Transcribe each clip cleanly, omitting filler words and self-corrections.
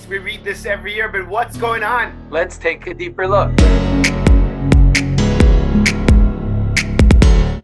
We read this every year, but what's going on? Let's take a deeper look.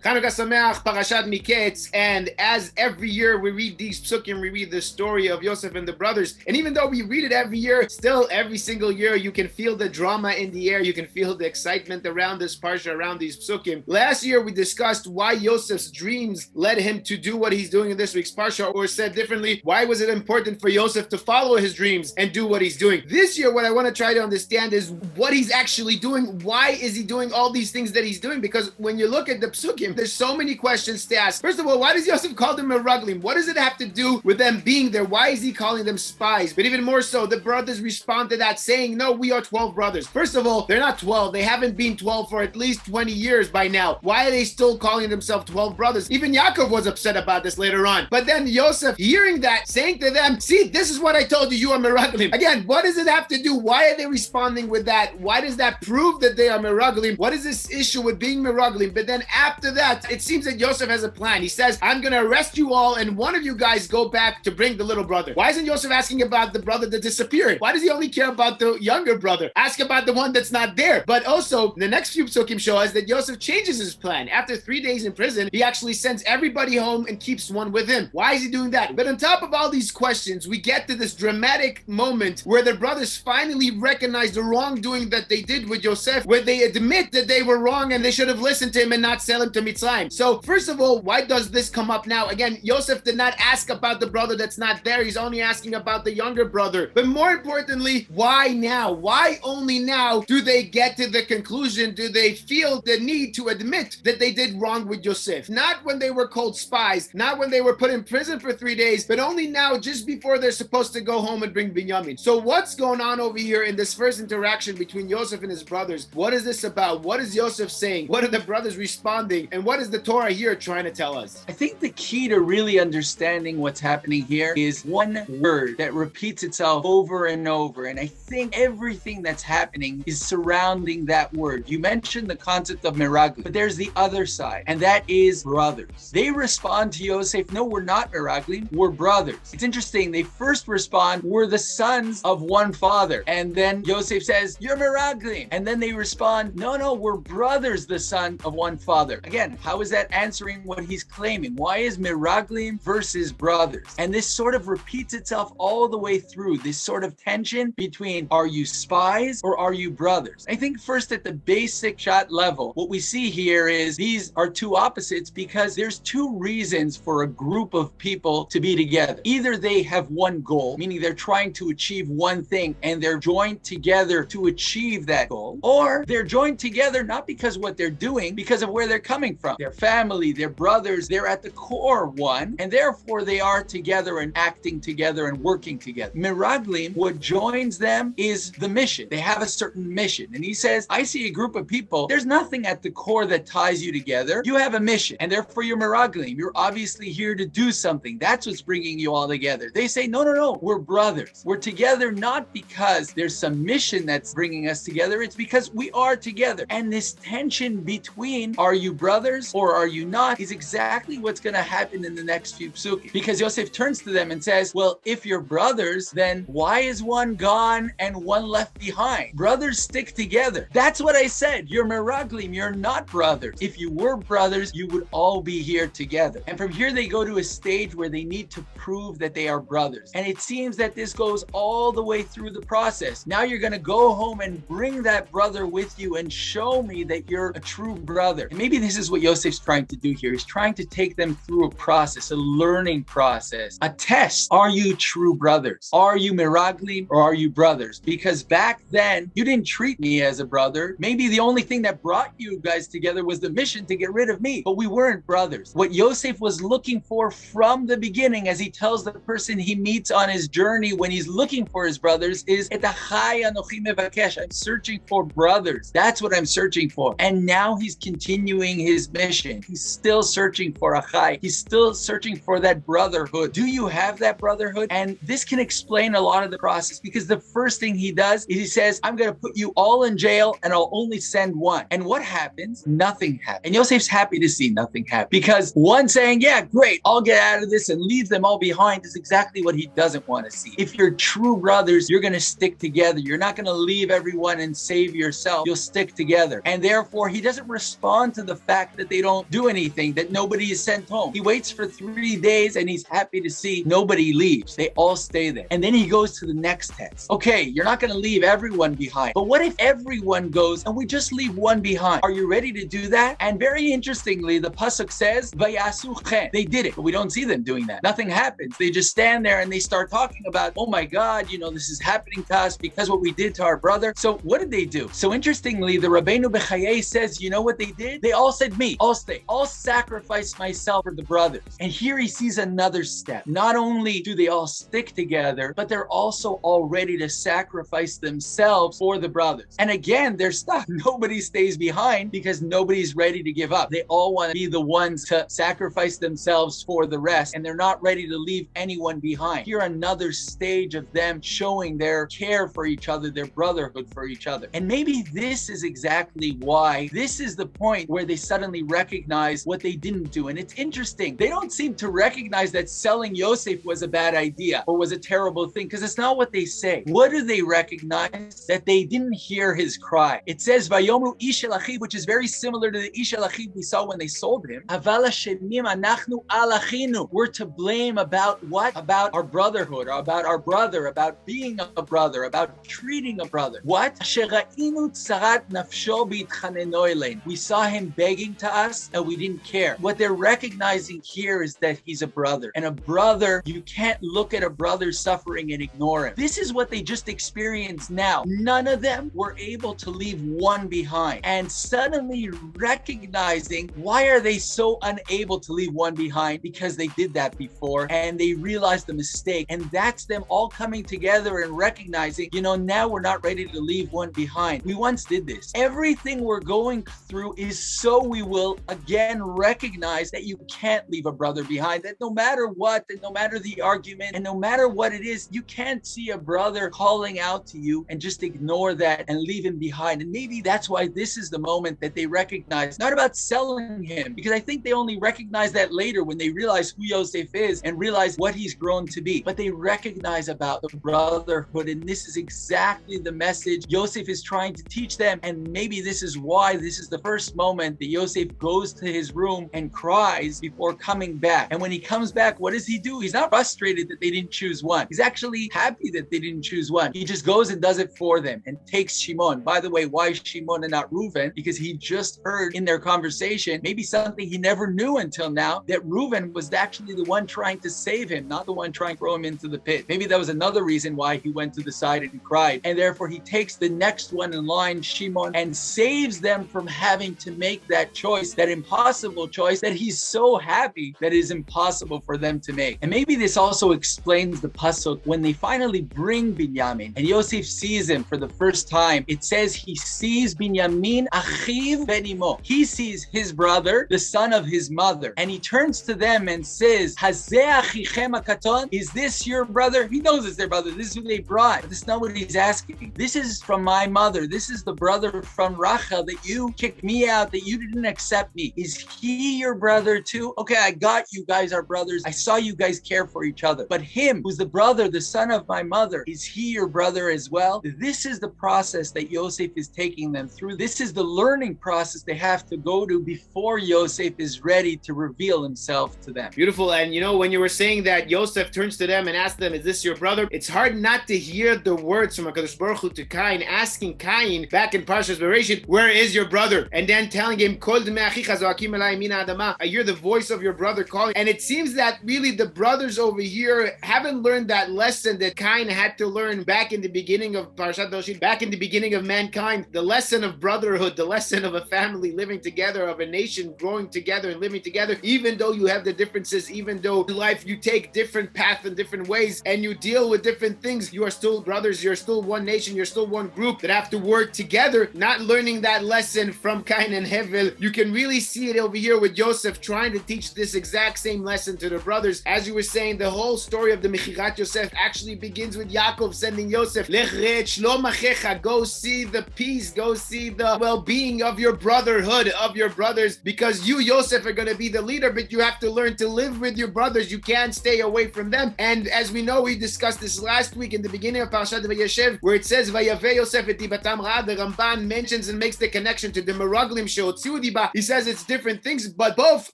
Hanukkah Sameach, Parashat Miketz, and as every year we read these psukim, we read the story of Yosef and the brothers, and even though we read it every year, still every single year you can feel the drama in the air, you can feel the excitement around this Parsha, around these psukim. Last year we discussed why Yosef's dreams led him to do what he's doing in this week's Parsha, or said differently, why was it important for Yosef to follow his dreams and do what he's doing? This year what I want to try to understand is what he's actually doing. Why is he doing all these things that he's doing? Because when you look at the psukim, there's so many questions to ask. First of all, why does Yosef call them meraglim? What does it have to do with them being there? Why is he calling them spies? But even more so, the brothers respond to that saying, no, we are 12 brothers. First of all, they're not 12. They haven't been 12 for at least 20 years by now. Why are they still calling themselves 12 brothers? Even Yaakov was upset about this later on. But then Yosef, hearing that, saying to them, see, this is what I told you, you are meraglim. Again, what does it have to do? Why are they responding with that? Why does that prove that they are meraglim? What is this issue with being meraglim? But then after that, it seems that Yosef has a plan. He says, I'm going to arrest you all and one of you guys go back to bring the little brother. Why isn't Yosef asking about the brother that disappeared? Why does he only care about the younger brother? Ask about the one that's not there. But also, the next few psukim show us that Yosef changes his plan. After 3 days in prison, he actually sends everybody home and keeps one with him. Why is he doing that? But on top of all these questions, we get to this dramatic moment where the brothers finally recognize the wrongdoing that they did with Yosef, where they admit that they were wrong and they should have listened to him and not sell him to Mitzrayim. So first of all, why does this come up now? Again, Yosef did not ask about the brother that's not there. He's only asking about the younger brother. But more importantly, why now? Why only now do they get to the conclusion? Do they feel the need to admit that they did wrong with Yosef? Not when they were called spies, not when they were put in prison for 3 days, but only now, just before they're supposed to go home and bring Binyamin. So what's going on over here in this first interaction between Yosef and his brothers? What is this about? What is Yosef saying? What are the brothers responding? And what is the Torah here trying to tell us? I think the key to really understanding what's happening here is one word that repeats itself over and over. And I think everything that's happening is surrounding that word. You mentioned the concept of meraglim, but there's the other side, and that is brothers. They respond to Yosef, no, we're not meraglim, we're brothers. It's interesting, they first respond, we're the sons of one father. And then Yosef says, you're meraglim. And then they respond, no, we're brothers, the son of one father. Again, how is that answering what he's claiming? Why is meraglim versus brothers? And this sort of repeats itself all the way through, this sort of tension between are you spies or are you brothers? I think first at the basic shot level, what we see here is these are two opposites because there's two reasons for a group of people to be together. Either they have one goal, meaning they're trying to achieve one thing and they're joined together to achieve that goal, or they're joined together not because of what they're doing, because of where they're coming from. Their family, their brothers, they're at the core one, and therefore they are together and acting together and working together. Meraglim, what joins them is the mission. They have a certain mission. And he says, I see a group of people, there's nothing at the core that ties you together. You have a mission, and therefore you're meraglim. You're obviously here to do something. That's what's bringing you all together. They say, no, we're brothers. We're together not because there's some mission that's bringing us together. It's because we are together. And this tension between are you brothers or are you not is exactly what's going to happen in the next few psukim. Because Yosef turns to them and says, well, if you're brothers, then why is one gone and one left behind? Brothers stick together. That's what I said. You're meraglim. You're not brothers. If you were brothers, you would all be here together. And from here, they go to a stage where they need to prove that they are brothers. And it seems that this goes all the way through the process. Now you're going to go home and bring that brother with you and show me that you're a true brother. And maybe this is what Yosef's trying to do here. He's trying to take them through a process, a learning process, a test. Are you true brothers? Are you meraglim or are you brothers? Because back then, you didn't treat me as a brother. Maybe the only thing that brought you guys together was the mission to get rid of me, but we weren't brothers. What Yosef was looking for from the beginning, as he tells the person he meets on his journey when he's looking for his brothers, is Et achai anochi mevakesh. I'm searching for brothers. That's what I'm searching for. And now he's continuing his mission. He's still searching for Achai. He's still searching for that brotherhood. Do you have that brotherhood? And this can explain a lot of the process, because the first thing he does is he says, I'm going to put you all in jail and I'll only send one. And what happens? Nothing happens. And Yosef's happy to see nothing happen, because one saying, yeah, great, I'll get out of this and leave them all behind, is exactly what he doesn't want to see. If you're true brothers, you're going to stick together. You're not going to leave everyone and save yourself. You'll stick together. And therefore, he doesn't respond to the fact that they don't do anything, that nobody is sent home. He waits for 3 days and he's happy to see nobody leaves. They all stay there. And then he goes to the next test. Okay, you're not going to leave everyone behind. But what if everyone goes and we just leave one behind? Are you ready to do that? And very interestingly, the pasuk says, Vayasu chen. They did it, but we don't see them doing that. Nothing happens. They just stand there and they start talking about, oh my God, this is happening to us because what we did to our brother. So what did they do? So interestingly, the Rabbeinu Bechaye says, you know what they did? They all said, me, I'll stay. I'll sacrifice myself for the brothers. And here he sees another step. Not only do they all stick together, but they're also all ready to sacrifice themselves for the brothers. And again, they're stuck. Nobody stays behind because nobody's ready to give up. They all want to be the ones to sacrifice themselves for the rest, and they're not ready to leave anyone behind. Here, another stage of them showing their care for each other, their brotherhood for each other. And maybe this is exactly why this is the point where they suddenly recognize what they didn't do. And it's interesting. They don't seem to recognize that selling Yosef was a bad idea or was a terrible thing, because it's not what they say. What do they recognize? That they didn't hear his cry. It says, Vayomru ish el achiv, which is very similar to the ish el achiv we saw when they sold him. Aval hashemim anachnu al achinu. We're to blame about what? About our brotherhood, or about our brother, about being a brother, about treating a brother. What? Shera'inu tzarat nafsho b'itchaneno elein. We saw him begging to us and we didn't care. What they're recognizing here is that he's a brother. And a brother, you can't look at a brother suffering and ignore him. This is what they just experienced now. None of them were able to leave one behind. And suddenly recognizing, why are they so unable to leave one behind? Because they did that before and they realized the mistake. And that's them all coming together and recognizing, now we're not ready to leave one behind. We once did this. Everything we're going through is so we will again recognize that you can't leave a brother behind, that no matter what, and no matter the argument, and no matter what it is, you can't see a brother calling out to you and just ignore that and leave him behind. And maybe that's why this is the moment that they recognize, not about selling him, because I think they only recognize that later when they realize who Yosef is and realize what he's grown to be. But they recognize about the brotherhood, and this is exactly the message Yosef is trying to teach them. And maybe this is why this is the first moment that Yosef goes to his room and cries before coming back. And when he comes back, what does he do? He's not frustrated that they didn't choose one. He's actually happy that they didn't choose one. He just goes and does it for them and takes Shimon. By the way, why Shimon and not Reuven? Because he just heard in their conversation, maybe something he never knew until now, that Reuven was actually the one trying to save him, not the one trying to throw him into the pit. Maybe that was another reason why he went to the side and cried. And therefore he takes the next one in line, Shimon, and saves them from having to make that choice, that impossible choice that he's so happy that is impossible for them to make. And maybe this also explains the pasuk when they finally bring Binyamin and Yosef sees him for the first time. It says he sees Binyamin achiv ben imo. He sees his brother, the son of his mother, and he turns to them and says, Hazeh achichem hakaton? Is this your brother? He knows it's their brother. This is who they brought. But this is not what he's asking. This is from my mother. This is the brother from Rachel that you kicked me out, that you didn't accept me. Is he your brother too? Okay, I got you guys are brothers. I saw you guys care for each other. But him, who's the brother, the son of my mother, is he your brother as well? This is the process that Yosef is taking them through. This is the learning process they have to go to before Yosef is ready to reveal himself to them. Beautiful. And when you were saying that Yosef turns to them and asks them, is this your brother? It's hard not to hear the words from HaKadosh Baruch Hu to Cain, asking Cain back in Parsha's Bereshit, where is your brother? And then telling him, Kol demei achicha zoakim elai min ha'adama. I hear the voice of your brother calling. And it seems that really the brothers over here haven't learned that lesson that Cain had to learn back in the beginning of Parshat Bereshit, back in the beginning of mankind, the lesson of brotherhood, the lesson of a family living together, of a nation growing together and living together, even though you have the differences, even though in life you take different paths and different ways and you deal with different things, you are still brothers, you're still one nation, you're still one group that have to work together. Not learning that lesson from Cain and Hevel, you can really see it over here with Yosef trying to teach this exact same lesson to the brothers. As you were saying, the whole story of the Mechirat Yosef actually begins with Yaakov sending Yosef, Lech red shlom achecha, go see the peace, go see the well-being of your brotherhood, of your brothers, because you, Yosef, are going to be the leader, but you have to learn to live with your brothers. You can't stay away from them. And as we know, we discussed this last week in the beginning of Parshat Vayeshev, where it says, Vayave Yosef et dibatam ra. The Ramban mentions and makes the connection to the Meraglim she'otziu diba. He says it's different things, but both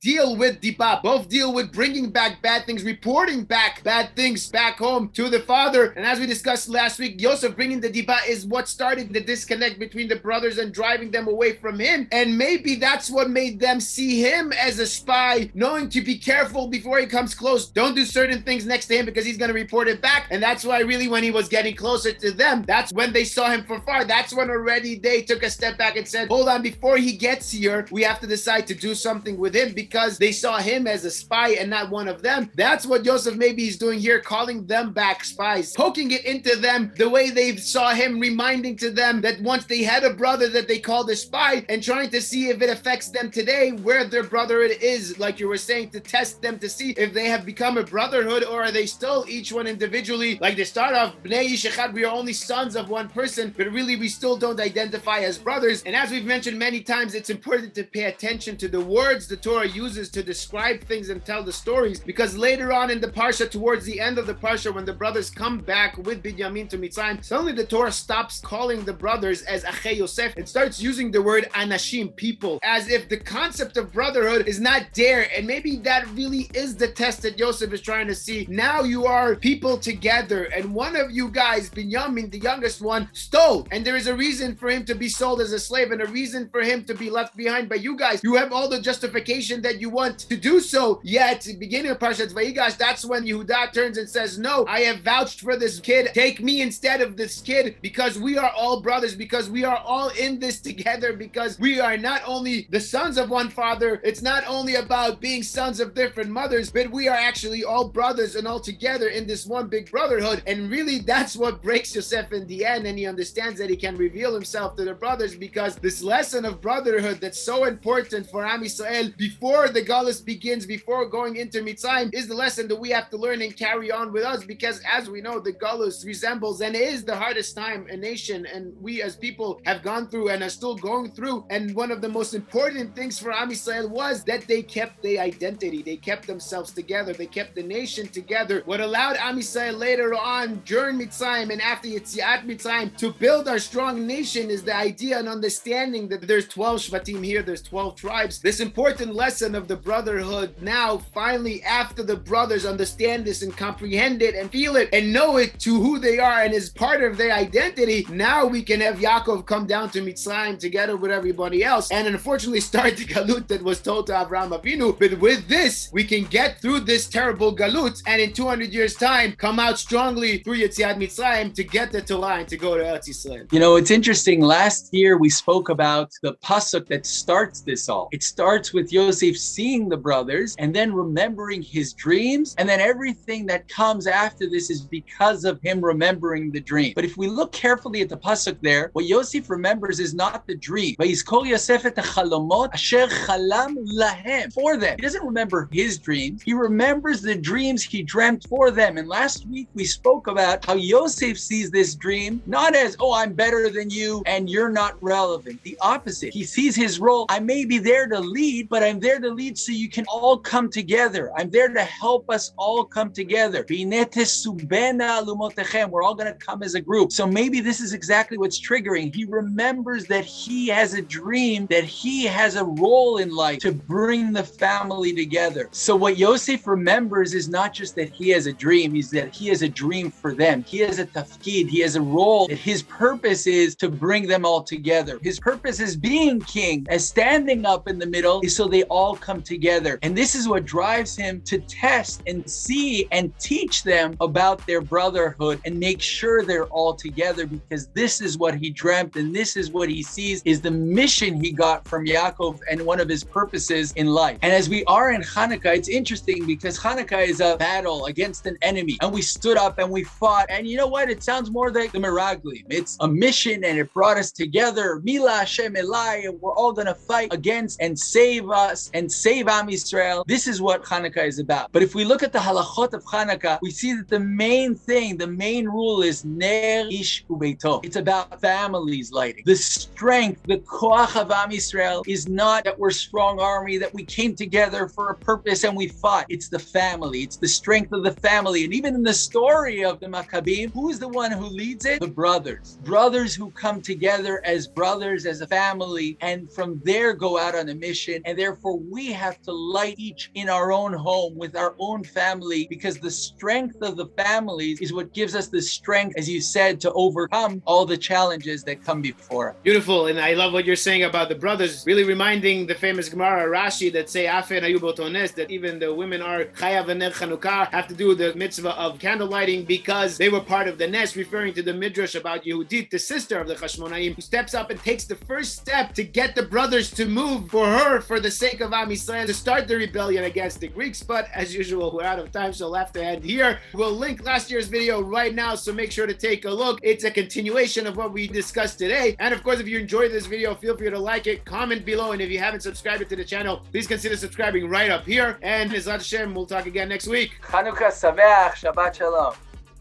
deal with diba, both deal with bringing back bad things, reporting back bad things back home to the father. And as we discussed last week, Yosef bringing the diba is what started the disconnect between the brothers and driving them away from him. And maybe that's what made them see him as a spy, knowing to be careful before he comes close. Don't do certain things next to him because he's going to report it back. And that's why really when he was getting closer to them, that's when they saw him from far. That's when already they took a step back and said, hold on, before he gets here, we have to decide to do something with him, because they saw him as a spy and not one of them. That's what Yosef maybe is doing here, calling them back spies, poking it into them the way they saw him, reminding to them that once they had a brother that they called a spy, and trying to see if it affects them today, where their brotherhood is, like you were saying, to test them to see if they have become a brotherhood, or are they still each one individually, like they start off, Bnei Ish Echad, we are only sons of one person, but really we still don't identify as brothers. And as we've mentioned many times, it's important to pay attention to the words the Torah uses to describe things and tell the stories, because later on in the Parsha, towards the end of the Parsha, when the brothers come back with Binyamin to Mitzrayim, suddenly the Torah stops calling the brothers as Achei Yosef and starts using the word Anashim, people, as if the concept of brotherhood is not there. And maybe that really is the test that Yosef is trying to see. Now you are people together, and one of you guys, Binyamin, the youngest one, stole, and there is a reason for him to be sold as a slave and a reason for him to be left behind by you guys. You have all the justification that you want to do so, yet beginning of Parshat Vayigash, that's when Yehuda turns and says, no, I have vouched for this kid, take me instead of this kid, because we are all brothers, because we are all in this together, because we are not only the sons of one father, it's not only about being sons of different mothers, but we are actually all brothers and all together in this one big brotherhood. And really that's what breaks Yosef in the end, and he understands that he can reveal himself to the brothers, because this lesson of brotherhood that's so important for Am Yisrael before the Galus begins, before going into Mitzrayim, is the lesson that we have to learn and carry on with us, because as we know, the Galus resembles and is the hardest time a nation and we as people have gone through and are still going through. And one of the most important things for Am Yisrael was that they kept their identity, they kept themselves together, they kept the nation together. What allowed Am Yisrael later on during Mitzrayim and after Yetziat Mitzrayim to build our strong nation is the idea and understanding that there's 12 Shvatim here, there's 12 tribes. This important lesson of the brotherhood, now finally after the brothers understand this and comprehend it and feel it and know it to who they are and is part of their identity, now we can have Yaakov come down to Mitzrayim together with everybody else and unfortunately start the galut that was told to Avraham Avinu. But with this, we can get through this terrible galut and in 200 years time come out strongly through Yetziat Mitzrayim to get the Torah and to go to Eretz Yisrael. You know, it's interesting. Last year we spoke about the pasuk that starts this all. It starts with Yosef seeing the brothers and then remembering his dreams, and then everything that comes after this is because of him remembering the dream. But if we look carefully at the pasuk there, what Yosef remembers is not the dream. Vayizkor Yosef et hachalomot asher chalam lahem, for them. He doesn't remember his dreams. He remembers the dreams he dreamt for them. And last week we spoke about how Yosef sees this dream not as, oh, I'm better than you and you're not relevant. The opposite. He sees his role. I may be there to lead, but I'm there to lead so you can all come together. I'm there to help us all come together. We're all going to come as a group. So maybe this is exactly what's triggering. He remembers that he has a dream, that he has a role in life to bring the family together. So what Yosef remembers is not just that he has a dream, is that he has a dream for them. He has a tafkid, he has a role, that his purpose is to bring them all together. His purpose as being king, as standing up in the middle, is so they all come together. And this is what drives him to test and see and teach them about their brotherhood and make sure they're all together, because this is what he dreamt and this is what he sees is the mission he got from Yaakov and one of his purposes in life. And as we are in Hanukkah, it's interesting because Hanukkah is a battle against an enemy, and we stood up and we fought, and you know what? It sounds more like the Meraglim. It's a mission and it brought us together. Mila Hashem Elai, and we're all gonna fight against and save us and save Am Yisrael. This is what Hanukkah is about. But if we look at the halachot of Hanukkah, we see that the main thing, the main rule is ner ish ubeito. It's about families lighting. The strength, the koach of Am Yisrael is not that we're a strong army, that we came together for a purpose and we fought. It's the family. It's the strength of the family. And even in the story of the Maccabim, who is the one who leads it? The brothers. Brothers who come together as brothers, as a family, and from there go out on a mission. And therefore we have to light each in our own home with our own family, because the strength of the families is what gives us the strength, as you said, to overcome all the challenges that come before us. Beautiful. And I love what you're saying about the brothers, really reminding the famous Gemara Rashi that say Afen hayu b'oto nes, that even the women are chayav and Chanukkah, have to do the mitzvah of candle lighting because they were part of the Nes, referring to the Midrash about Yehudit, the sister of the Chashmonaim, who steps up and takes the first step to get the brothers to move for her, for the sake of Am Yisrael, to start the rebellion against the Greeks. But as usual, we're out of time, so we'll have to end here. We'll link last year's video right now, so make sure to take a look. It's a continuation of what we discussed today. And of course, if you enjoyed this video, feel free to like it, comment below, and if you haven't subscribed to the channel, please consider subscribing right up here. And Mizrat Hashem, we'll talk again next week. Hanukkah Sameach, Shabbat Shalom.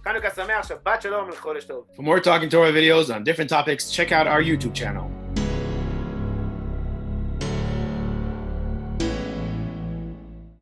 Hanukkah Sameach, Shabbat Shalom, and Chodesh Tov. For more Talking Torah videos on different topics, check out our YouTube channel.